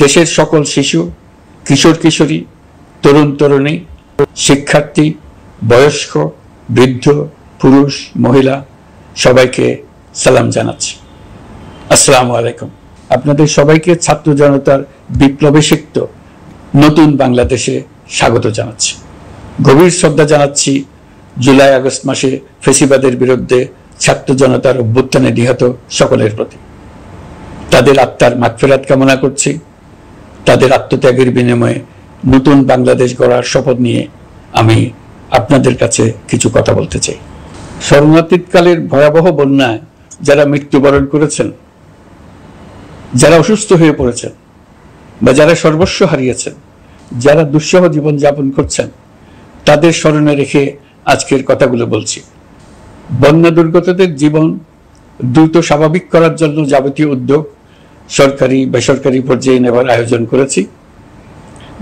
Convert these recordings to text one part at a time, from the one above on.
দেশের সকল শিশু, কিশোর কিশোরী, তরুণ তরুণী, শিক্ষার্থী, বয়স্ক, বৃদ্ধ, পুরুষ, মহিলা সবাইকে সালাম জানাচ্ছি। আসসালামু আলাইকুম। আপনাদের সবাইকে ছাত্র জনতার বিপ্লবে সিক্ত নতুন বাংলাদেশে স্বাগত জানাচ্ছি। গভীর শ্রদ্ধা জানাচ্ছি জুলাই আগস্ট মাসে ফ্যাসিবাদের বিরুদ্ধে ছাত্র জনতার অভ্যুত্থানে নিহত সকলের প্রতি। তাদের আত্মার মাগফিরাত কামনা করছি। তাদের আত্মত্যাগের বিনিময়ে নতুন বাংলাদেশ গড়ার শপথ নিয়ে আমি আপনাদের কাছে কিছু কথা বলতে চাই। শরণার্থীকালের ভয়াবহ বন্যায় যারা মৃত্যুবরণ করেছেন, যারা অসুস্থ হয়ে পড়েছেন বা যারা সর্বস্ব হারিয়েছেন, যারা দুঃসহ জীবন যাপন করছেন, তাদের স্মরণে রেখে আজকের কথাগুলো বলছি। বন্যা দুর্গতদের জীবন দ্রুত স্বাভাবিক করার জন্য যাবতীয় উদ্যোগ সরকারি বেসরকারি পর্যায়ে নেবার আয়োজন করেছি।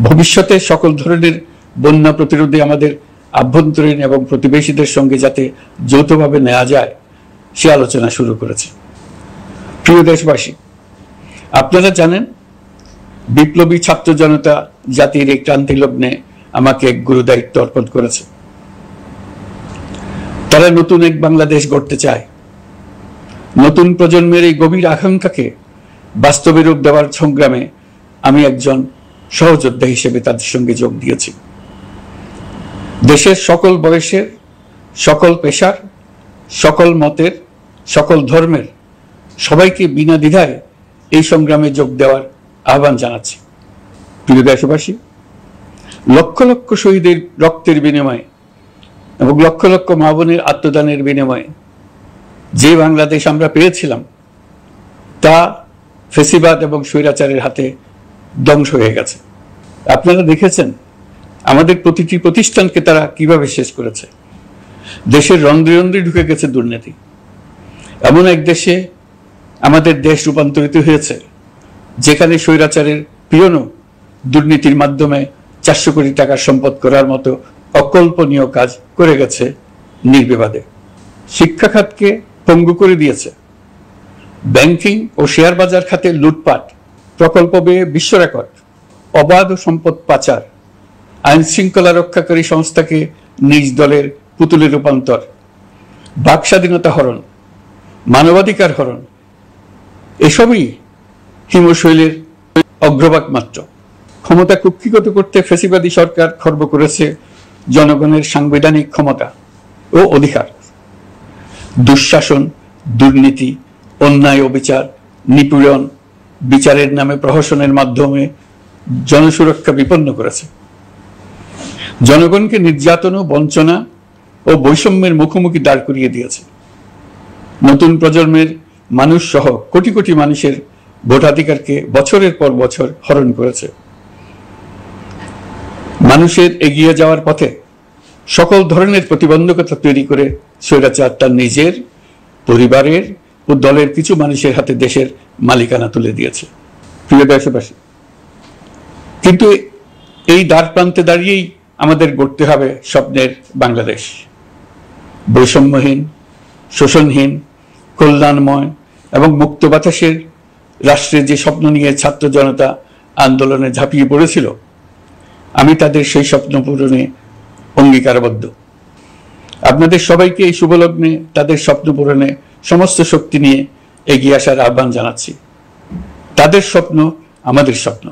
ভবিষ্যতে সকল ধরনের বন্যা প্রতিরোধে আমাদের আভ্যন্তরীণ এবং প্রতিবেশীদের সঙ্গে যাতে যৌথভাবে নেওয়া যায় সে আলোচনা শুরু করেছে। প্রিয় দেশবাসী, আপনারা জানেন বিপ্লবী ছাত্র জনতা জাতির এই ক্রান্তি লগ্নে আমাকে এক গুরু দায়িত্ব অর্পণ করেছে। তারা নতুন এক বাংলাদেশ গড়তে চায়। নতুন প্রজন্মের এই গভীর আকাঙ্ক্ষাকে বাস্তবে রূপ দেওয়ার সংগ্রামে আমি একজন সহযোদ্ধা হিসেবে তাদের সঙ্গে যোগ দিয়েছি। দেশের সকল বয়সের, সকল পেশার, সকল মতের, সকল ধর্মের সবাইকে বিনা দ্বিধায় এই সংগ্রামে যোগ দেওয়ার আহ্বান জানাচ্ছি। প্রিয় দেশবাসী, লক্ষ লক্ষ শহীদের রক্তের বিনিময়ে এবং লক্ষ লক্ষ মা বোনের আত্মদানের বিনিময়ে যে বাংলাদেশ আমরা পেয়েছিলাম তা ফ্যাসিবাদ এবং স্বৈরাচারের হাতে ধ্বংস হয়ে গেছে। আপনারা দেখেছেন আমাদের প্রতিটি প্রতিষ্ঠানকে তারা কিভাবে শেষ করেছে। দেশের রন্ধ্রে রন্ধ্রে ঢুকে গেছে দুর্নীতি। এমন এক দেশে আমাদের দেশ রূপান্তরিত হয়েছে যেখানে স্বৈরাচারের পিয়নও দুর্নীতির মাধ্যমে 400 কোটি টাকার সম্পদ করার মতো অকল্পনীয় কাজ করে গেছে নির্বিবাদে। শিক্ষা খাতকে পঙ্গু করে দিয়েছে। ব্যাংকিং ও শেয়ার বাজার খাতে লুটপাট, প্রকল্প ব্যয়ে বিশ্ব রেকর্ড, অবাধ সম্পদ পাচার, আইন শৃঙ্খলা রক্ষাকারী সংস্থাকে নিজ দলের পুতুলে রূপান্তর, বাক স্বাধীনতা হরণ, মানবাধিকার হরণ, এসবই হিমশৈলের অগ্রভাগ মাত্র। ক্ষমতা কুক্ষিগত করতে ফ্যাসিবাদী সরকার খর্ব করেছে জনগণের সাংবিধানিক ক্ষমতা ও অধিকার। দুঃশাসন, দুর্নীতি, অন্যায়, অবিচার, নিপীড়ন, বিচারের নামে প্রহসনের মাধ্যমে জনসুরক্ষা বিপন্ন করেছে। জনগণকে নির্যাতন, বঞ্চনা ও বৈষম্যের মুখোমুখি দাঁড় করিয়ে দিয়েছে। নতুন প্রজন্মের মানুষ সহ কোটি কোটি মানুষের ভোটাধিকারকে বছরের পর বছর হরণ করেছে। মানুষের এগিয়ে যাওয়ার পথে সকল ধরনের প্রতিবন্ধকতা তৈরি করে স্বৈরাচার তার নিজের, পরিবারের ও দলের কিছু মানুষের হাতে দেশের মালিকানা তুলে দিয়েছে। প্রিয় দেশবাসী, কিন্তু এই দ্বার প্রান্তে দাঁড়িয়েই আমাদের গড়তে হবে স্বপ্নের বাংলাদেশ। বৈষম্যহীন, শোষণহীন, কল্যাণময় এবং মুক্ত বাতাসের রাষ্ট্রের যে স্বপ্ন নিয়ে ছাত্র জনতা আন্দোলনে ঝাঁপিয়ে পড়েছিল, আমি তাদের সেই স্বপ্ন পূরণে অঙ্গীকারবদ্ধ। আপনাদের সবাইকে এই শুভলগ্নে তাদের স্বপ্ন পূরণে সমস্ত শক্তি নিয়ে এগিয়ে আসার আহ্বান জানাচ্ছি। তাদের স্বপ্ন আমাদের স্বপ্ন।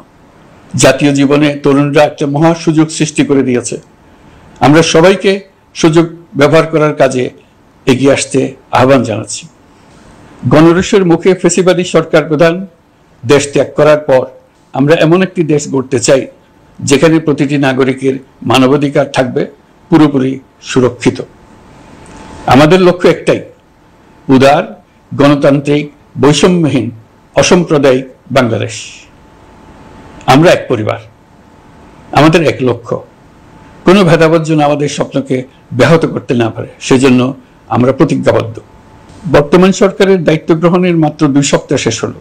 জাতীয় জীবনে তরুণরা একটা মহা সুযোগ সৃষ্টি করে দিয়েছে। আমরা সবাইকে সুযোগ ব্যবহার করার কাজে এগিয়ে আসতে আহ্বান জানাচ্ছি। গণরোষের মুখে ফ্যাসিবাদী সরকার প্রধান দেশ ত্যাগ করার পর আমরা এমন একটি দেশ গড়তে চাই যেখানে প্রতিটি নাগরিকের মানবাধিকার থাকবে পুরোপুরি সুরক্ষিত। আমাদের লক্ষ্য একটাই, উদার, গণতান্ত্রিক, বৈষম্যহীন, অসাম্প্রদায়িক বাংলাদেশ। আমরা এক পরিবার, আমাদের এক লক্ষ্য। কোনো ভেদাভেদ যেন আমাদের স্বপ্নকে ব্যাহত করতে না পারে, সেজন্য আমরা প্রতিজ্ঞাবদ্ধ। বর্তমান সরকারের দায়িত্ব গ্রহণের মাত্র 2 সপ্তাহ শেষ হলো।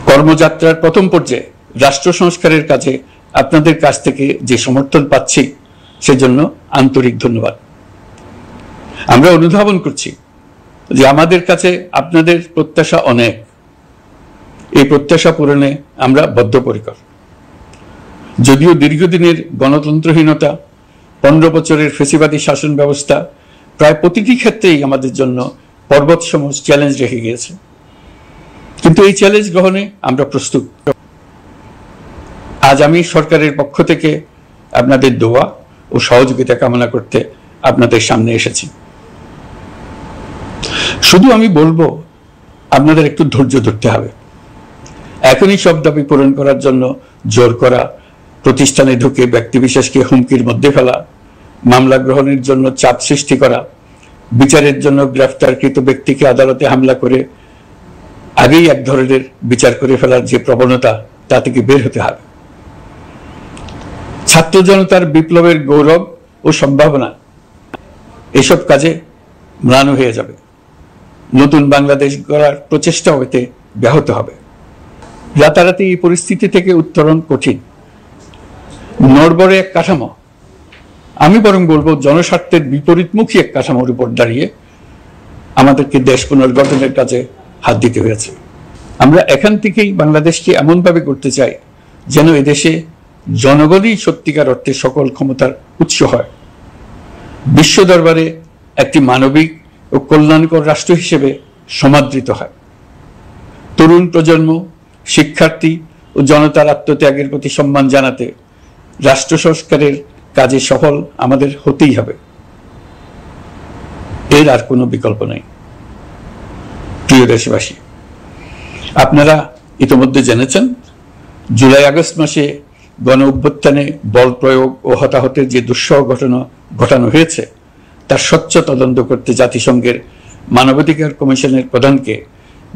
কর্মযাত্রার প্রথম পর্যায়ে রাষ্ট্র সংস্কারের কাজে আপনাদের কাছ থেকে যে সমর্থন পাচ্ছি সেজন্য আন্তরিক ধন্যবাদ। আমরা অনুধাবন করছি যে আমাদের কাছে আপনাদের প্রত্যাশা অনেক। এই প্রত্যাশা পূরণে আমরা বদ্ধপরিকর। যদিও দীর্ঘদিনের গণতন্ত্রহীনতা, 15 বছরের ফেসিবাদী শাসন ব্যবস্থা প্রায় প্রতিটি ক্ষেত্রেই আমাদের জন্য পর্বতসম চ্যালেঞ্জ রেখে গিয়েছে, কিন্তু এই চ্যালেঞ্জ গ্রহণে আমরা প্রস্তুত। আজ আমি সরকারের পক্ষ থেকে আপনাদের দোয়া ও সহযোগিতা কামনা করতে আপনাদের সামনে এসেছি। শুধু আমি বলবো, আপনাদের একটু ধৈর্য ধরতে হবে। এখনই সব দাবি পূরণ করার জন্য জোর করা, প্রতিষ্ঠানে ঢুকে ব্যক্তিবিশেষকে হুমকির মধ্যে ফেলা, মামলা গ্রহণের জন্য চাপ সৃষ্টি করা, বিচারের জন্য গ্রেফতারকৃত ব্যক্তিকে আদালতে হামলা করে আগেই এক ধরনের বিচার করে ফেলার যে প্রবণতা, তা থেকে বের হতে হবে। ছাত্র জনতার বিপ্লবের গৌরব ও সম্ভাবনা এসব কাজে ম্লান হয়ে যাবে। নতুন বাংলাদেশ গড়ার প্রচেষ্টা হইতে ব্যাহত হবে। রাতারাতি এই পরিস্থিতি থেকে উত্তরণ কঠিন। নড়বড়ে এক কাঠামো, আমি বরং বলবো জনস্বার্থের বিপরীতমুখী এক কাঠামোর উপর দাঁড়িয়ে আমাদেরকে দেশ পুনর্গঠনের কাজে হাত দিতে হয়েছে। আমরা এখান থেকেই বাংলাদেশকে এমনভাবে করতে চাই যেন এদেশে জনগণই সত্যিকার অর্থে সকল ক্ষমতার উৎস হয়, বিশ্ব দরবারে একটি মানবিক ও কল্যাণকর রাষ্ট্র হিসেবে সমাদৃত হয়। তরুণ প্রজন্ম, শিক্ষার্থী ও জনতার আত্মত্যাগের প্রতি সম্মান জানাতে রাষ্ট্র সংস্কারের কাজে সফল আমাদের হতেই হবে, এর আর কোনো বিকল্প নেই। প্রিয় দেশবাসী, আপনারা ইতিমধ্যে জেনেছেন জুলাই আগস্ট মাসে গণ অভ্যুত্থানে বল প্রয়োগ ও হতাহতের যে দুঃসহ ঘটনা ঘটানো হয়েছে তার স্বচ্ছ তদন্ত করতে জাতিসংঘের মানবাধিকার কমিশনের প্রধানকে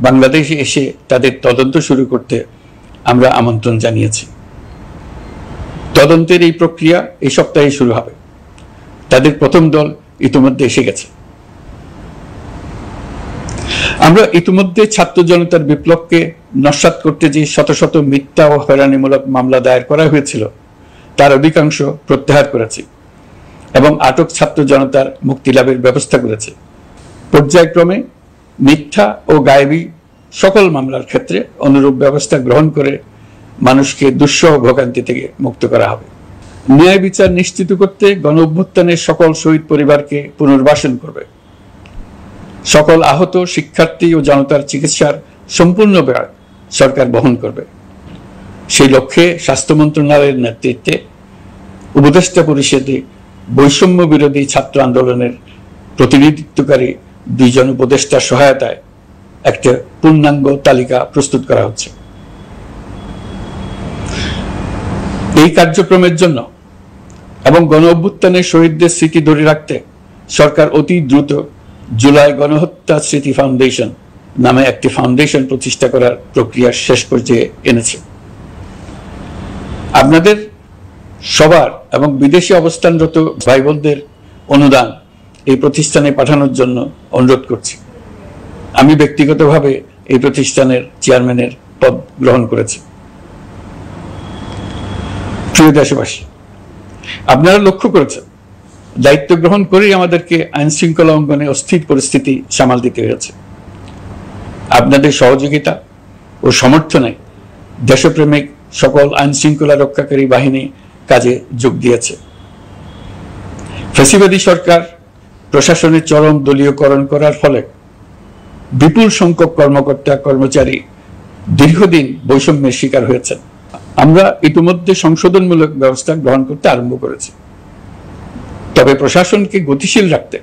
বাংলাদেশে এসে তাদের তদন্ত শুরু করতে আমরা আমন্ত্রণ জানিয়েছি। তদন্তের এই প্রক্রিয়া এই সপ্তাহে শুরু হবে। তাদের প্রথম দল ইতিমধ্যে এসে গেছে। আমরা ইতিমধ্যে ছাত্র জনতার বিপ্লবকে নস্যাৎ করতে যে শত শত মিথ্যা ও হয়রানিমূলক মামলা দায়ের করা হয়েছিল তার অধিকাংশ প্রত্যাহার করেছি এবং আটক ছাত্র জনতার মুক্তি লাভের ব্যবস্থা করেছে। পর্যায়ক্রমে মিথ্যা ও গায়েবী সকল মামলার ক্ষেত্রে অনুরূপ ব্যবস্থা গ্রহণ করে মানুষকে দুঃসহ ভোগান্তি থেকে মুক্ত করা হবে। ন্যায় বিচার নিশ্চিত করতে গণ অভ্যুত্থানের সকল শহীদ পরিবারকে পুনর্বাসন করবে। সকল আহত শিক্ষার্থী ও জনতার চিকিৎসার সম্পূর্ণ ব্যয় সরকার বহন করবে। সেই লক্ষ্যে স্বাস্থ্য মন্ত্রণালয়ের নেতৃত্বে উপদেষ্টা পরিষদে বৈষম্য বিরোধী ছাত্র আন্দোলনের প্রতিনিধিত্বকারী 2 জন উপদেষ্টার সহায়তায় একটা পূর্ণাঙ্গ তালিকা প্রস্তুত করা হচ্ছে। এই কার্যক্রমের জন্য এবং গণ অভ্যুত্থানের শহীদদের স্মৃতি ধরে রাখতে সরকার অতি দ্রুত জুলাই গণহত্যা স্মৃতি ফাউন্ডেশন নামে একটি ফাউন্ডেশন প্রতিষ্ঠা করার প্রক্রিয়া শেষ পর্যায়ে এনেছে। আপনাদের সবার এবং বিদেশে অবস্থানরত ভাই বোনদের অনুদান এই প্রতিষ্ঠানে পাঠানোর জন্য অনুরোধ করছি। আমি ব্যক্তিগতভাবে এই প্রতিষ্ঠানের চেয়ারম্যানের পদ গ্রহণ করেছি। প্রিয় দেশবাসী, আপনারা লক্ষ্য করেছেন দায়িত্ব গ্রহণ করেই আমাদেরকে আইন শৃঙ্খলা অঙ্গনে অস্থির পরিস্থিতি সামাল দিতে হয়েছে। আপনাদের সহযোগিতা ও সমর্থনে দেশপ্রেমিক সকল আইন শৃঙ্খলা রক্ষাকারী বাহিনী কাজে যোগ দিয়েছে। ফ্যাসিবাদী সরকার প্রশাসনের চরম দলীয়করণ করার ফলে বিপুল সংখ্যক কর্মকর্তা কর্মচারী দীর্ঘদিন বৈষম্যের শিকার হয়েছেন। আমরা ইতিমধ্যে সংশোধনমূলক ব্যবস্থা গ্রহণ করতে আরম্ভ করেছি, তবে প্রশাসনকে গতিশীল রাখতে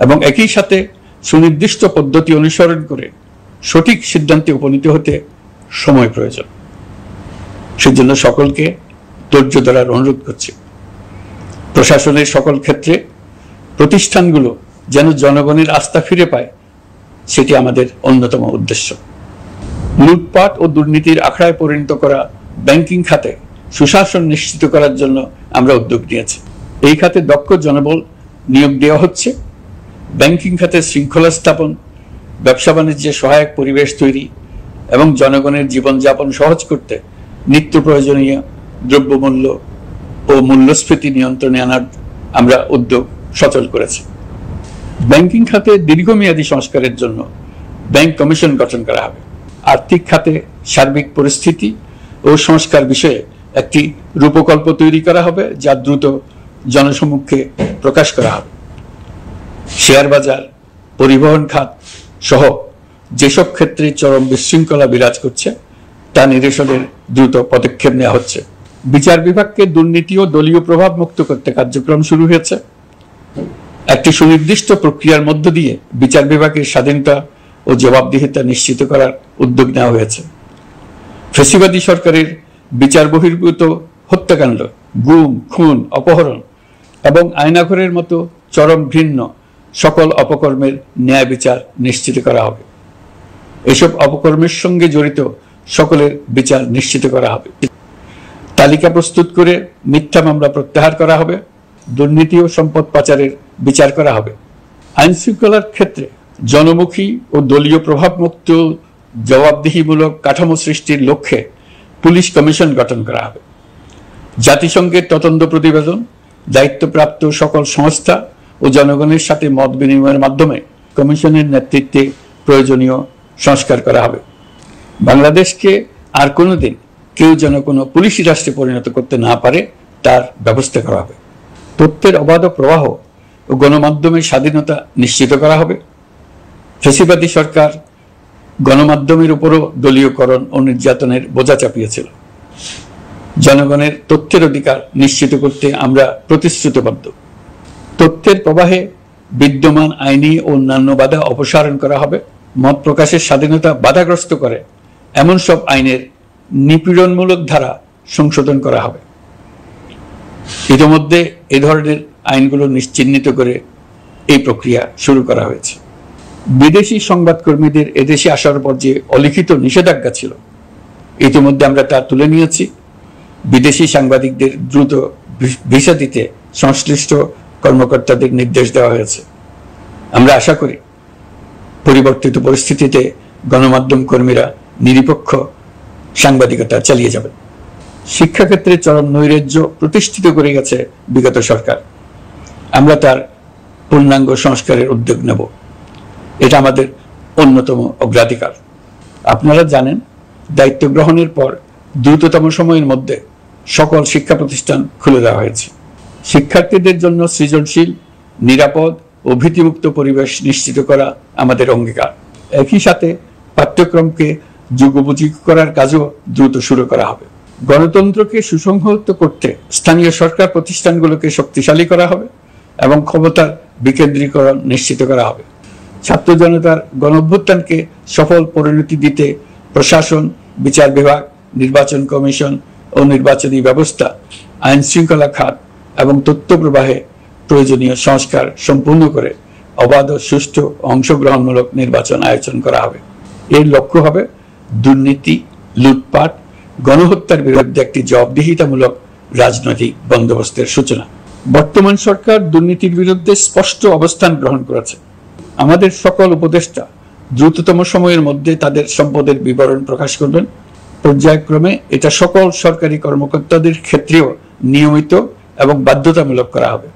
এবং একই সাথে সুনির্দিষ্ট পদ্ধতি অনুসরণ করে সঠিক সিদ্ধান্তে উপনীত হতে সময় প্রয়োজন। সেজন্য সকলকে ধৈর্য ধরার অনুরোধ করছি। প্রশাসনের সকল ক্ষেত্রে প্রতিষ্ঠানগুলো যেন জনগণের আস্থা ফিরে পায়, সেটি আমাদের অন্যতম উদ্দেশ্য। লুটপাট ও দুর্নীতির আখড়ায় পরিণত করা ব্যাংকিং খাতে সুশাসন নিশ্চিত করার জন্য আমরা উদ্যোগ নিয়েছি। এই খাতে দক্ষ জনবল নিয়োগ দেওয়া হচ্ছে। ব্যাংকিং খাতে শৃঙ্খলা স্থাপন, ব্যবসা বাণিজ্যে সহায়ক পরিবেশ তৈরি এবং জনগণের জীবনযাপন সহজ করতে নিত্য প্রয়োজনীয় দ্রব্যমূল্য ও মূল্যস্ফীতি নিয়ন্ত্রণে আনার আমরা উদ্যোগ সচল করেছি। ব্যাংকিং খাতে দীর্ঘমেয়াদী সংস্কারের জন্য ব্যাংক কমিশন গঠন করা হবে। আর্থিক খাতে সার্বিক পরিস্থিতি ও সংস্কার বিষয়ে একটি রূপকল্প তৈরি করা হবে, যা দ্রুত জনসমক্ষে প্রকাশ করা হবে। শেয়ার বাজার, পরিবহন খাত সহ যেসব ক্ষেত্রে চরম বিশৃঙ্খলা বিরাজ করছে তা নিরসনের দ্রুত পদক্ষেপ নেওয়া হচ্ছে। বিচার বিভাগকে দুর্নীতি ও দলীয় প্রভাব মুক্ত করতে কার্যক্রম শুরু হয়েছে। একটি সুনির্দিষ্ট প্রক্রিয়ার মধ্য দিয়ে বিচার বিভাগের স্বাধীনতা ও জবাবদিহিতা নিশ্চিত করার উদ্যোগ নেওয়া হয়েছে। ফ্যাসিবাদী সরকারের বিচার বহির্ভূত হত্যাকাণ্ড, গুম, খুন, অপহরণ এবং আয়নাঘরের মতো চরম ঘৃণ্য সকল অপকর্মের ন্যায় বিচার নিশ্চিত করা হবে। এসব অপকর্মের সঙ্গে জড়িত সকলের বিচার নিশ্চিত করা হবে। তালিকা প্রস্তুত করে মিথ্যা মামলা প্রত্যাহার করা হবে। দুর্নীতি ও সম্পদ পাচারের বিচার করা হবে। আইন শৃঙ্খলার ক্ষেত্রে জনমুখী ও দলীয় প্রভাবমুক্ত জবাবদিহিমূলক কাঠামো সৃষ্টির লক্ষ্যে পুলিশ কমিশন গঠন করা হবে। জাতিসংঘের তদন্ত প্রতিবেদন, দায়িত্বপ্রাপ্ত সকল সংস্থা ও জনগণের সাথে মত বিনিময়ের মাধ্যমে কমিশনের নেতৃত্বে প্রয়োজনীয় সংস্কার করা হবে। বাংলাদেশকে আর কোনোদিন কেউ যেন কোনো পুলিশি রাষ্ট্রে পরিণত করতে না পারে তার ব্যবস্থা করা হবে। তথ্যের অবাধ প্রবাহ ও গণমাধ্যমের স্বাধীনতা নিশ্চিত করা হবে। ফ্যাসিবাদী সরকার গণমাধ্যমের উপরও দলীয়করণ ও নির্যাতনের বোঝা চাপিয়েছিল। জনগণের তথ্যের অধিকার নিশ্চিত করতে আমরা প্রতিশ্রুতিবদ্ধ। তথ্যের প্রবাহে বিদ্যমান আইনি ও অন্যান্য বাধা অপসারণ করা হবে। মত প্রকাশের স্বাধীনতা বাধাগ্রস্ত করে এমন সব আইনের নিপীড়নমূলক ধারা সংশোধন করা হবে। ইতিমধ্যে এ ধরনের আইনগুলো চিহ্নিত করে এই প্রক্রিয়া শুরু করা হয়েছে। বিদেশি সংবাদকর্মীদের এদেশে আসার পর যে অলিখিত নিষেধাজ্ঞা ছিল, ইতিমধ্যে আমরা তা তুলে নিয়েছি। বিদেশি সাংবাদিকদের দ্রুত ভিসা দিতে সংশ্লিষ্ট কর্মকর্তাদের নির্দেশ দেওয়া হয়েছে। আমরা আশা করি পরিবর্তিত পরিস্থিতিতে গণমাধ্যম কর্মীরা নিরপেক্ষ সাংবাদিকতা চালিয়ে যাবেন। শিক্ষাক্ষেত্রে চরম নৈরাজ্য প্রতিষ্ঠিত করে গেছে বিগত সরকার। আমরা তার পূর্ণাঙ্গ সংস্কারের উদ্যোগ নেব। এটা আমাদের অন্যতম অগ্রাধিকার। আপনারা জানেন, দায়িত্ব গ্রহণের পর দ্রুততম সময়ের মধ্যে সকল শিক্ষা প্রতিষ্ঠান খুলে দেওয়া হয়েছে। শিক্ষার্থীদের জন্য সৃজনশীল, নিরাপদ ও ভীতিমুক্ত পরিবেশ নিশ্চিত করা আমাদের অঙ্গীকার। একই সাথে পাঠ্যক্রমকে যুগোপযোগী করার কাজও দ্রুত শুরু করা হবে। গণতন্ত্রকে সুসংহত করতে স্থানীয় সরকার প্রতিষ্ঠানগুলোকে শক্তিশালী করা হবে এবং ক্ষমতার বিকেন্দ্রীকরণ নিশ্চিত করা হবে। ছাত্র জনতার গণঅভ্যুত্থানকে সফল পরিণতি দিতে প্রশাসন, বিচার বিভাগ, নির্বাচন কমিশন ও নির্বাচনী ব্যবস্থা, আইন শৃঙ্খলা খাত এবং তথ্য প্রবাহে প্রয়োজনীয় সংস্কার সম্পূর্ণ করে অবাধ ও সুষ্ঠু অংশগ্রহণমূলক নির্বাচন আয়োজন করা হবে। এর লক্ষ্য হবে দুর্নীতি, লুটপাট, গণহত্যার বিরুদ্ধে একটি জবাবদিহিতামূলক রাজনৈতিক বন্দোবস্তের সূচনা। বর্তমান সরকার দুর্নীতির বিরুদ্ধে স্পষ্ট অবস্থান গ্রহণ করেছে। আমাদের সকল উপদেষ্টা দ্রুততম সময়ের মধ্যে তাদের সম্পদের বিবরণ প্রকাশ করবেন। পর্যায়ক্রমে এটা সকল সরকারি কর্মকর্তাদের ক্ষেত্রেও নিয়মিত এবং বাধ্যতামূলক করা হবে।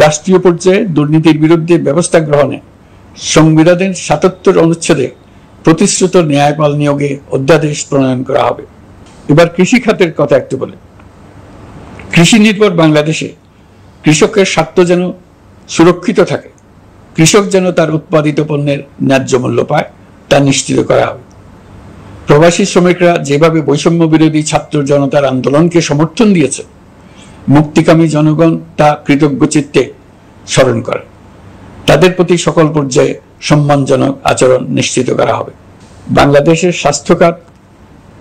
রাষ্ট্রীয় পর্যায়ে দুর্নীতির বিরুদ্ধে ব্যবস্থা গ্রহণে সংবিধানের ৭৭ অনুচ্ছেদে প্রতিশ্রুত ন্যায়পাল নিয়োগে অধ্যাদেশ প্রণয়ন করা হবে। এবার কৃষি খাতের কথা একটু বলে। কৃষি নির্ভর বাংলাদেশে কৃষকের স্বার্থ যেন সুরক্ষিত থাকে, কৃষক যেন তার উৎপাদিত পণ্যের ন্যায্য মূল্য পায়, তা নিশ্চিত করা হবে। প্রবাসী শ্রমিকরা যেভাবে বৈষম্য বিরোধী ছাত্র জনতার আন্দোলনকে সমর্থন দিয়েছে, মুক্তিকামী জনগণ তা কৃতজ্ঞ চিত্তে স্মরণ করে। তাদের প্রতি সকল পর্যায়ে সম্মানজনক আচরণ নিশ্চিত করা হবে। বাংলাদেশের স্বাস্থ্য খাত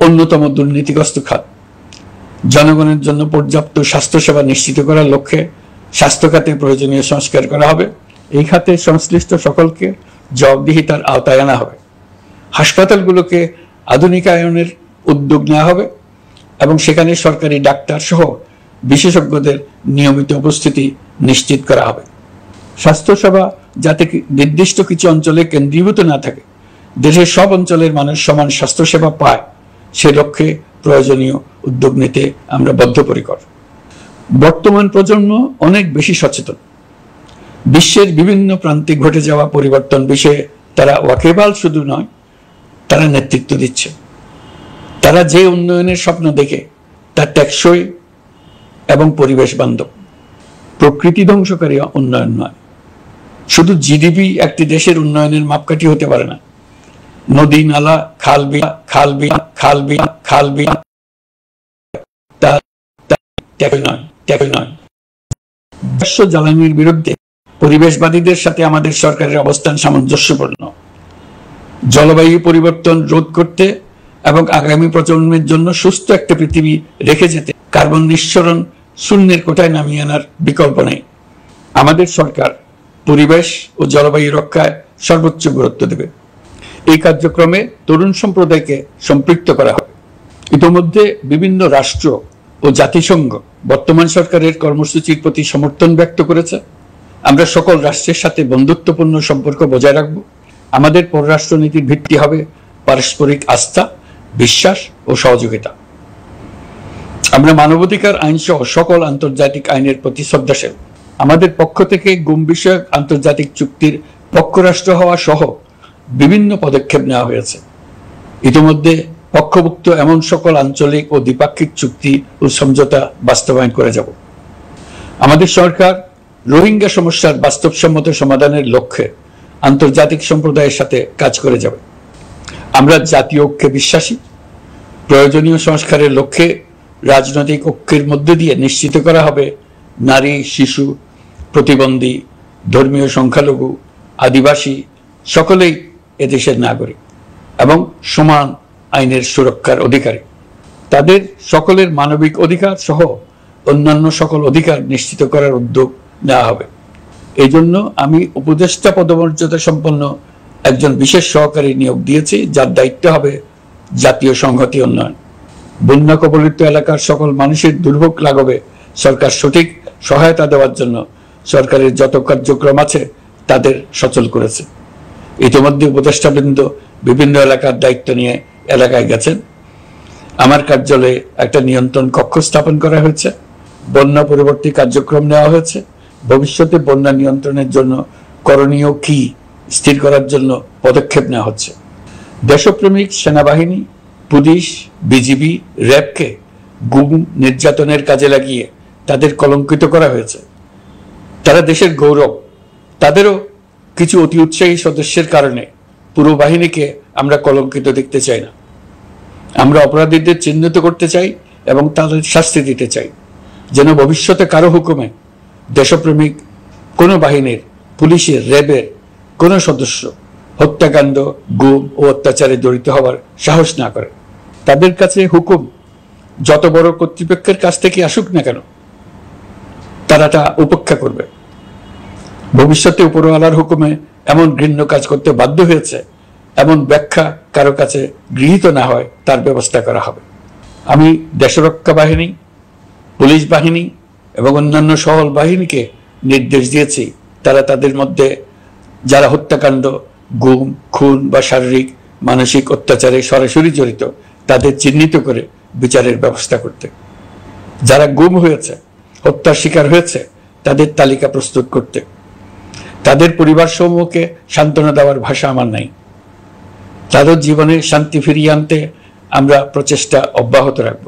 অন্যতম দুর্নীতিগ্রস্ত খাত। জনগণের জন্য পর্যাপ্ত স্বাস্থ্যসেবা নিশ্চিত করার লক্ষ্যে স্বাস্থ্য খাতে প্রয়োজনীয় সংস্কার করা হবে। এই খাতে সংশ্লিষ্ট সকলকে জবাবদিহিতার আওতায় আনা হবে। হাসপাতালগুলোকে আধুনিকায়নের উদ্যোগ নেওয়া হবে এবং সেখানে সরকারি ডাক্তার সহ বিশেষজ্ঞদের নিয়মিত উপস্থিতি নিশ্চিত করা হবে। স্বাস্থ্যসেবা যাতে নির্দিষ্ট কিছু অঞ্চলে কেন্দ্রীভূত না থাকে, দেশের সব অঞ্চলের মানুষ সমান স্বাস্থ্যসেবা পায়, সে লক্ষ্যে প্রয়োজনীয় উদ্যোগ নিতে আমরা বদ্ধপরিকর। বর্তমান প্রজন্ম অনেক বেশি সচেতন। বিশ্বের বিভিন্ন প্রান্তে ঘটে যাওয়া পরিবর্তন বিষয়ে তারা ওয়াকিবহাল শুধু নয়, তারা নেতৃত্ব দিচ্ছে। তারা যে উন্নয়নের স্বপ্ন দেখে তা টেকসই এবং পরিবেশ বান্ধব, প্রকৃতি ধ্বংসকারী উন্নয়ন নয়। শুধু জিডিপি একটি দেশের উন্নয়নের মাপকাঠি হতে পারে না। নদী নালা খাল বিল জ্বালানির বিরুদ্ধে পরিবেশবাদীদের সাথে আমাদের সরকারের অবস্থান সামঞ্জস্যপূর্ণ। জলবায়ু পরিবর্তন রোধ করতে এবং আগামী প্রজন্মের জন্য সুস্থ একটা পৃথিবী রেখে যেতে কার্বন নিঃসরণ শূন্যের কোঠায় নামিয়ে আনার বিকল্প নেই। আমাদের সরকার পরিবেশ ও জলবায়ু রক্ষায় সর্বোচ্চ গুরুত্ব দেবে। এই কার্যক্রমে তরুণ সম্প্রদায়কে সম্পৃক্ত করা হবে। ইতোমধ্যে বিভিন্ন রাষ্ট্র ও জাতিসংঘ বর্তমান সরকারের কর্মসূচির প্রতি সমর্থন ব্যক্ত করেছে। আমরা সকল রাষ্ট্রের সাথে বন্ধুত্বপূর্ণ সম্পর্ক বজায় রাখব। আমাদের পররাষ্ট্রনীতির ভিত্তি হবে পারস্পরিক আস্থা, বিশ্বাস ও সহযোগিতা। আমরা মানবাধিকার আইন সহ সকল আন্তর্জাতিক আইনের প্রতি শ্রদ্ধাশীল। আমাদের পক্ষ থেকে গুম বিষয়ক আন্তর্জাতিক চুক্তির পক্ষরাষ্ট্র হওয়া সহ বিভিন্ন পদক্ষেপ নেওয়া হয়েছে। ইতিমধ্যে পক্ষভুক্ত এমন সকল আঞ্চলিক ও দ্বিপাক্ষিক চুক্তি ও সমঝোতা বাস্তবায়ন করে যাব। আমাদের সরকার রোহিঙ্গা সমস্যার বাস্তবসম্মত সমাধানের লক্ষ্যে আন্তর্জাতিক সম্প্রদায়ের সাথে কাজ করে যাবে। আমরা জাতীয় ঐক্যে বিশ্বাসী। প্রয়োজনীয় সংস্কারের লক্ষ্যে রাজনৈতিক ঐক্যের মধ্য দিয়ে নিশ্চিত করা হবে নারী, শিশু, প্রতিবন্ধী, ধর্মীয় সংখ্যালঘু, আদিবাসী সকলেই এদেশের নাগরিক এবং সমান আইনের সুরক্ষার অধিকারী। তাদের সকলের মানবিক অধিকার সহ অন্যান্য সকল অধিকার নিশ্চিত করার উদ্যোগ নেওয়া হবে। এই জন্য আমি উপদেষ্টা পদমর্যাদা সম্পন্ন একজন বিশেষ সহকারী নিয়োগ দিয়েছি, যার দায়িত্ব হবে জাতীয় সংহতি উন্নয়ন। বন্যা কবলিত এলাকার সকল মানুষের দুর্ভোগ লাঘবে সরকার সঠিক সহায়তা দেওয়ার জন্য সরকারের যত কার্যক্রম আছে তাদের সচল করেছে। ইতিমধ্যে উপদেষ্টাবৃন্দ বিভিন্ন এলাকার দায়িত্ব নিয়ে এলাকায় গেছেন। আমার কার্যালয়ে একটা নিয়ন্ত্রণ কক্ষ স্থাপন করা হয়েছে। বন্যা পরবর্তী কার্যক্রম নেওয়া হয়েছে। ভবিষ্যতে বন্যা নিয়ন্ত্রণের জন্য করণীয় কি স্থির করার জন্য পদক্ষেপ নেওয়া হচ্ছে। দেশপ্রেমিক সেনাবাহিনী, পুলিশ, বিজিবি, র্যাবকে গুম নির্যাতনের কাজে লাগিয়ে তাদের কলঙ্কিত করা হয়েছে। তারা দেশের গৌরব। তাদেরও কিছু অতি উৎসাহী সদস্যের কারণে পুরো বাহিনীকে আমরা কলঙ্কিত দেখতে চাই না। আমরা অপরাধীদের চিহ্নিত করতে চাই এবং তাদের শাস্তি দিতে চাই, যেন ভবিষ্যতে কারো হুকুমে দেশপ্রেমিক কোনো বাহিনীর, পুলিশের, র্যাবের কোনো সদস্য হত্যাকাণ্ড, গুম ও অত্যাচারে জড়িত হওয়ার সাহস না করে। তাদের কাছে হুকুম যত বড় কর্তৃপক্ষের কাছ থেকে আসুক না কেন, তারা তা উপেক্ষা করবে। ভবিষ্যতে উপরওয়ালার হুকুমে এমন ঘৃণ্য কাজ করতে বাধ্য হয়েছে এমন ব্যাখ্যা কারো কাছে গৃহীত না হয় তার ব্যবস্থা করা হবে। আমি দেশরক্ষা বাহিনী, পুলিশ বাহিনী এবং অন্যান্য সহল বাহিনীকে নির্দেশ দিয়েছি তারা তাদের মধ্যে যারা হত্যাকাণ্ড, গুম, খুন বা শারীরিক মানসিক অত্যাচারে সরাসরি জড়িত তাদের চিহ্নিত করে বিচারের ব্যবস্থা করতে। যারা গুম হয়েছে, হত্যার শিকার হয়েছে তাদের তালিকা প্রস্তুত করতে। তাদের পরিবার সমূহকে সান্ত্বনা দেওয়ার ভাষা আমার নাই। তাদের জীবনে শান্তি ফিরিয়ে আনতে আমরা প্রচেষ্টা অব্যাহত রাখব।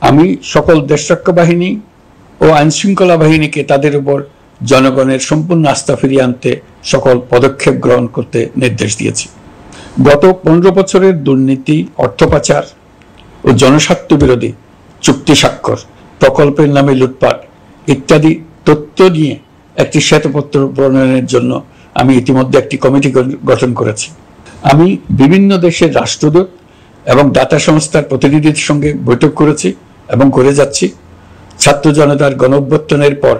আমি সকল দেশরক্ষা বাহিনী ও আইনশৃঙ্খলা বাহিনীকে তাদের উপর জনগণের সম্পূর্ণ আস্থা ফিরিয়ে আনতে সকল পদক্ষেপ গ্রহণ করতে নির্দেশ দিয়েছি। গত 15 বছরের দুর্নীতি, অর্থ পাচার ও জনস্বার্থ বিরোধী চুক্তি স্বাক্ষর, প্রকল্পের নামে লুটপাট ইত্যাদি তথ্য নিয়ে একটি শ্বেতপত্র প্রণয়নের জন্য আমি ইতিমধ্যে একটি কমিটি গঠন করেছি। আমি বিভিন্ন দেশের রাষ্ট্রদূত এবং দাতা সংস্থার প্রতিনিধিদের সঙ্গে বৈঠক করেছি এবং করে যাচ্ছি। ছাত্র জনতার গণঅভ্যুত্থানের পর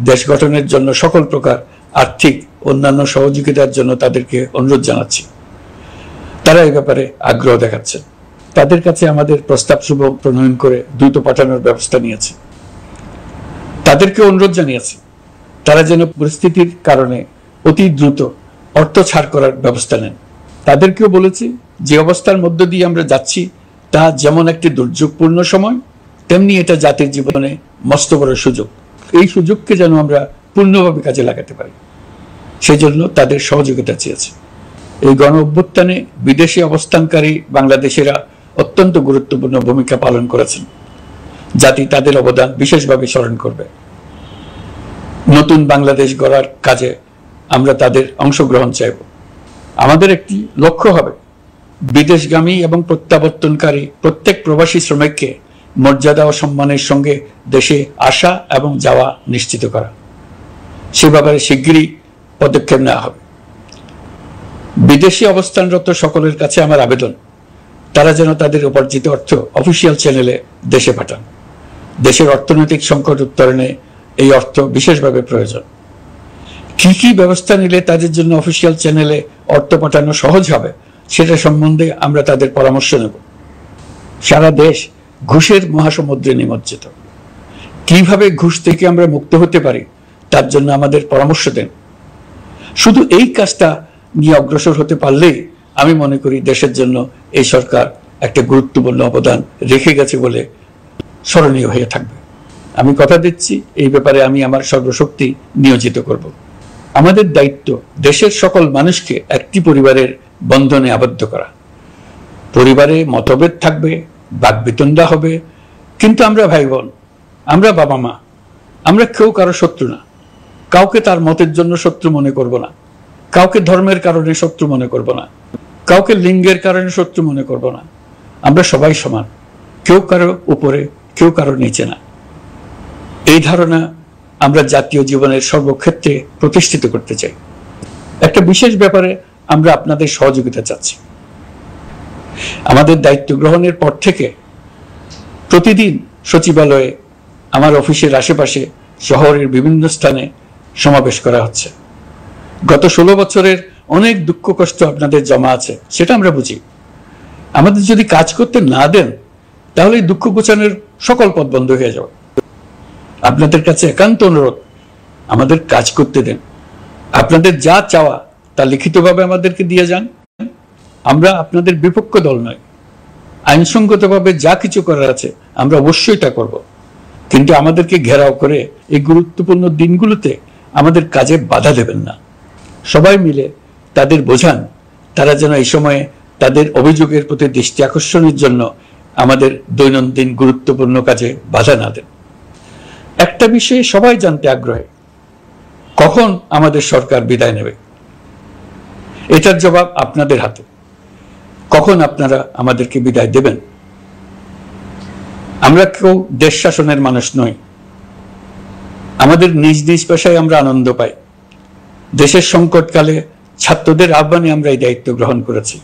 দেশ গঠনের জন্য সকল প্রকার আর্থিক অন্যান্য সহযোগিতার জন্য তাদেরকে অনুরোধ জানাচ্ছি। তারা এই ব্যাপারে আগ্রহ দেখাচ্ছে। তাদের কাছে আমাদের প্রস্তাব শুভ প্রণয়ন করে দ্রুত পাঠানোর ব্যবস্থা নিয়েছে। তাদেরকে অনুরোধ জানিয়েছি তারা যেন পরিস্থিতির কারণে অতি দ্রুত অর্থ ছাড় করার ব্যবস্থা নেন। তাদেরকেও বলেছি যে অবস্থার মধ্য দিয়ে আমরা যাচ্ছি তা যেমন একটি দুর্যোগপূর্ণ সময়, তেমনি এটা জাতির জীবনে মস্ত বড় সুযোগ। এই সুযোগকে যেন আমরা পূর্ণভাবে কাজে লাগাতে পারি, সেই জন্য তাদের সহযোগিতা চেয়েছে। এই গণ অভ্যুত্থানে বিদেশে অবস্থানকারী বাংলাদেশিরা অত্যন্ত গুরুত্বপূর্ণ ভূমিকা পালন করেছেন। জাতি তাদের অবদান বিশেষভাবে স্মরণ করবে। নতুন বাংলাদেশ গড়ার কাজে আমরা তাদের অংশগ্রহণ চাইব। আমাদের একটি লক্ষ্য হবে বিদেশগামী এবং প্রত্যাবর্তনকারী প্রত্যেক প্রবাসী শ্রমিককে মর্যাদা ও সম্মানের সঙ্গে দেশে আসা এবং যাওয়া নিশ্চিত করা। সে ব্যাপারে শিগগিরই পদক্ষেপ নেওয়া হবে। বিদেশে অবস্থানরত সকলের কাছে আমার আবেদন, তারা যেন তাদের উপার্জিত অর্থ অফিসিয়াল চ্যানেলে দেশে পাঠান। দেশের অর্থনৈতিক সংকট উত্তরণে এই অর্থ বিশেষভাবে প্রয়োজন। কি কি ব্যবস্থা নিলে তাদের জন্য অফিসিয়াল চ্যানেলে অর্থ পাঠানো সহজ হবে সেটা সম্বন্ধে আমরা তাদের পরামর্শ নেব। সারা দেশ ঘুষের মহাসমুদ্রে নিমজ্জিত। কিভাবে ঘুষ থেকে আমরা মুক্ত হতে পারি তার জন্য আমাদের পরামর্শ দেন। শুধু এই কাজটা নিয়ে অগ্রসর হতে পারলেই আমি মনে করি দেশের জন্য এই সরকার একটা গুরুত্বপূর্ণ অবদান রেখে গেছে বলে স্মরণীয় হয়ে থাকবে। আমি কথা দিচ্ছি, এই ব্যাপারে আমি আমার সর্বশক্তি নিয়োজিত করব। আমাদের দায়িত্ব দেশের সকল মানুষকে একটি পরিবারের বন্ধনে আবদ্ধ করা। পরিবারে মতভেদ থাকবে, বাকবিতণ্ডা হবে, কিন্তু আমরা ভাই বোন, আমরা বাবা মা, আমরা কেউ কারো শত্রু না। কাউকে তার মতের জন্য শত্রু মনে করব না, কাউকে ধর্মের কারণে শত্রু মনে করব না, কাউকে লিঙ্গের কারণে শত্রু মনে করব না। আমরা সবাই সমান, কেউ কারো উপরে, কেউ কারো নিচে না। এই ধারণা আমরা জাতীয় জীবনের সর্বক্ষেত্রে প্রতিষ্ঠিত করতে চাই। একটা বিশেষ ব্যাপারে আমরা আপনাদের সহযোগিতা চাচ্ছি। আমাদের দায়িত্ব গ্রহণের পর থেকে প্রতিদিন সচিবালয়ে, আমার অফিসের আশেপাশে, শহরের বিভিন্ন স্থানে সমাবেশ করা হচ্ছে। গত 16 বছরের অনেক দুঃখ কষ্ট আপনাদের জমা আছে, সেটা আমরা বুঝি। আমাদের যদি কাজ করতে না দেন তাহলে এই দুঃখ ঘোচানোর সকল পথ বন্ধ হয়ে যাবে। আপনাদের কাছে একান্ত অনুরোধ, আমাদের কাজ করতে দেন। আপনাদের যা চাওয়া তা লিখিতভাবে আমাদেরকে দিয়ে যান। আমরা আপনাদের বিপক্ষ দল নয়। আইনসঙ্গতভাবে যা কিছু করার আছে আমরা অবশ্যই তা করব, কিন্তু আমাদেরকে ঘেরাও করে এই গুরুত্বপূর্ণ দিনগুলোতে আমাদের কাজে বাধা দেবেন না। সবাই মিলে তাদের বোঝান, তারা যেন এই সময়ে তাদের অভিযোগের প্রতি দৃষ্টি আকর্ষণের জন্য আমাদের দৈনন্দিন গুরুত্বপূর্ণ কাজে বাধা না দেন। একটা বিষয়ে সবাই জানতে আগ্রহী, কখন আমাদের সরকার বিদায় নেবে। এটার জবাব আপনাদের হাতে। কখন আপনারা আমাদেরকে বিদায় দেবেন? আমরা কেউ দেশ শাসনের মানুষ নই। আমাদের নিজ নিজ পেশায় আমরা আনন্দ পাই। দেশের সংকটকালে ছাত্রদের আহ্বানে আমরা এই দায়িত্ব গ্রহণ করেছি।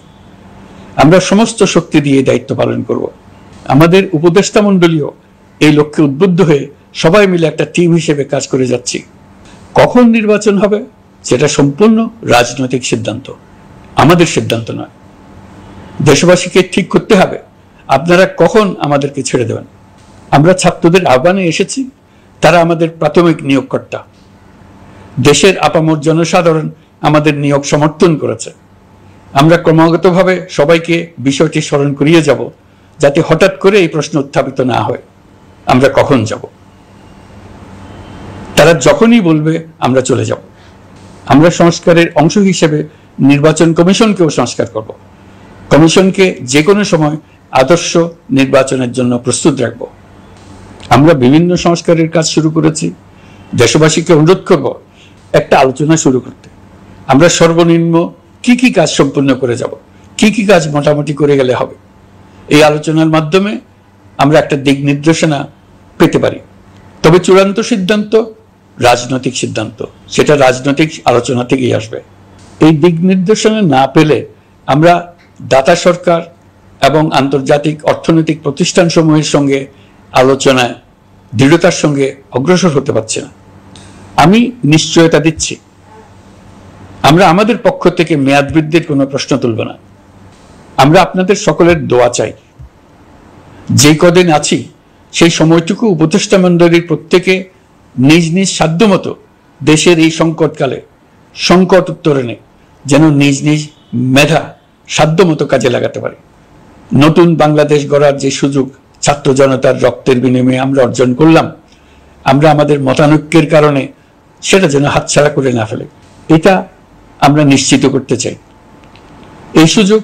আমরা সমস্ত শক্তি দিয়ে দায়িত্ব পালন করব। আমাদের উপদেষ্টা মণ্ডলীও এই লক্ষ্যে উদ্বুদ্ধ হয়ে সবাই মিলে একটা টিম হিসেবে কাজ করে যাচ্ছি। কখন নির্বাচন হবে সেটা সম্পূর্ণ রাজনৈতিক সিদ্ধান্ত, আমাদের সিদ্ধান্ত নয়। দেশবাসীকে ঠিক করতে হবে আপনারা কখন আমাদেরকে ছেড়ে দেবেন। আমরা ছাত্রদের আহ্বানে এসেছি, তারা আমাদের প্রাথমিক নিয়োগকর্তা। দেশের আপামর জনসাধারণ আমাদের নিয়োগ সমর্থন করেছে। আমরা ক্রমাগতভাবে সবাইকে বিষয়টি স্মরণ করিয়ে যাব, যাতে হঠাৎ করে এই প্রশ্ন উত্থাপিত না হয় আমরা কখন যাব। তারা যখনই বলবে আমরা চলে যাব। আমরা সংস্কারের অংশ হিসেবে নির্বাচন কমিশনকেও সংস্কার করব। কমিশনকে যে কোনো সময় আদর্শ নির্বাচনের জন্য প্রস্তুত রাখব। আমরা বিভিন্ন সংস্কারের কাজ শুরু করেছি। দেশবাসীকে অনুরোধ করব একটা আলোচনা শুরু করতে। আমরা সর্বনিম্ন কি কি কাজ সম্পূর্ণ করে যাব, কি কি কাজ মোটামুটি করে গেলে হবে। এই আলোচনার মাধ্যমে আমরা একটা দিক নির্দেশনা পেতে পারি। তবে চূড়ান্ত সিদ্ধান্ত রাজনৈতিক সিদ্ধান্ত, সেটা রাজনৈতিক আলোচনা থেকেই আসবে। এই দিক নির্দেশনা না পেলে আমরা দাতা সরকার এবং আন্তর্জাতিক অর্থনৈতিক প্রতিষ্ঠানসমূহের সঙ্গে আলোচনায় দৃঢ়তার সঙ্গে অগ্রসর হতে পারছি না। আমি নিশ্চয়তা দিচ্ছি, আমরা আমাদের পক্ষ থেকে মেয়াদ বৃদ্ধির কোনো প্রশ্ন তুলব না। আমরা আপনাদের সকলের দোয়া চাই। যে কদিন আছি সেই সময়টুকু উপদেষ্টা মণ্ডলীর প্রত্যেকে নিজ নিজ সাধ্যমতো দেশের এই সংকটকালে সংকট উত্তরণে যেন নিজ নিজ মেধা সাধ্যমতো কাজে লাগাতে পারে। নতুন বাংলাদেশ গড়ার যে সুযোগ ছাত্র জনতার রক্তের বিনিময়ে আমরা অর্জন করলাম, আমরা আমাদের মতানৈক্যের কারণে সেটা যেন হাতছাড়া করে না ফেলে, এটা আমরা নিশ্চিত করতে চাই। এই সুযোগ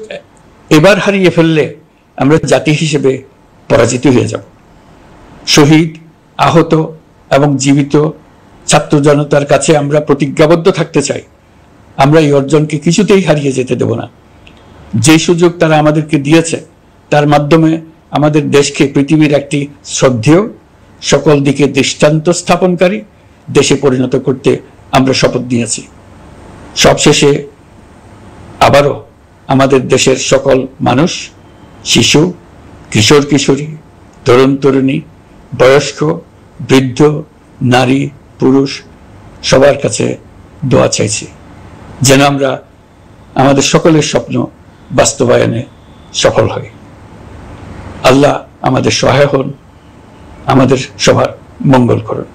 এবার হারিয়ে ফেললে আমরা জাতি হিসেবে পরাজিত হয়ে যাব। শহীদ, আহত এবং জীবিত ছাত্র জনতার কাছে আমরা প্রতিজ্ঞাবদ্ধ থাকতে চাই, আমরা এই অর্জনকে কিছুতেই হারিয়ে যেতে দেব না। যে সুযোগ তারা আমাদেরকে দিয়েছে তার মাধ্যমে আমাদের দেশকে পৃথিবীর একটি শ্রদ্ধেয়, সকল দিকে দৃষ্টান্ত স্থাপনকারী দেশে পরিণত করতে আমরা শপথ নিয়েছি। সবশেষে আবারও আমাদের দেশের সকল মানুষ, শিশু, কিশোর কিশোরী, তরুণ তরুণী, বয়স্ক, বৃদ্ধ, নারী, পুরুষ সবার কাছে দোয়া চাইছি যেন আমরা আমাদের সকলের স্বপ্ন বাস্তবায়নে সফল হই। আল্লাহ আমাদের সহায় হন, আমাদের সবার মঙ্গল করুন।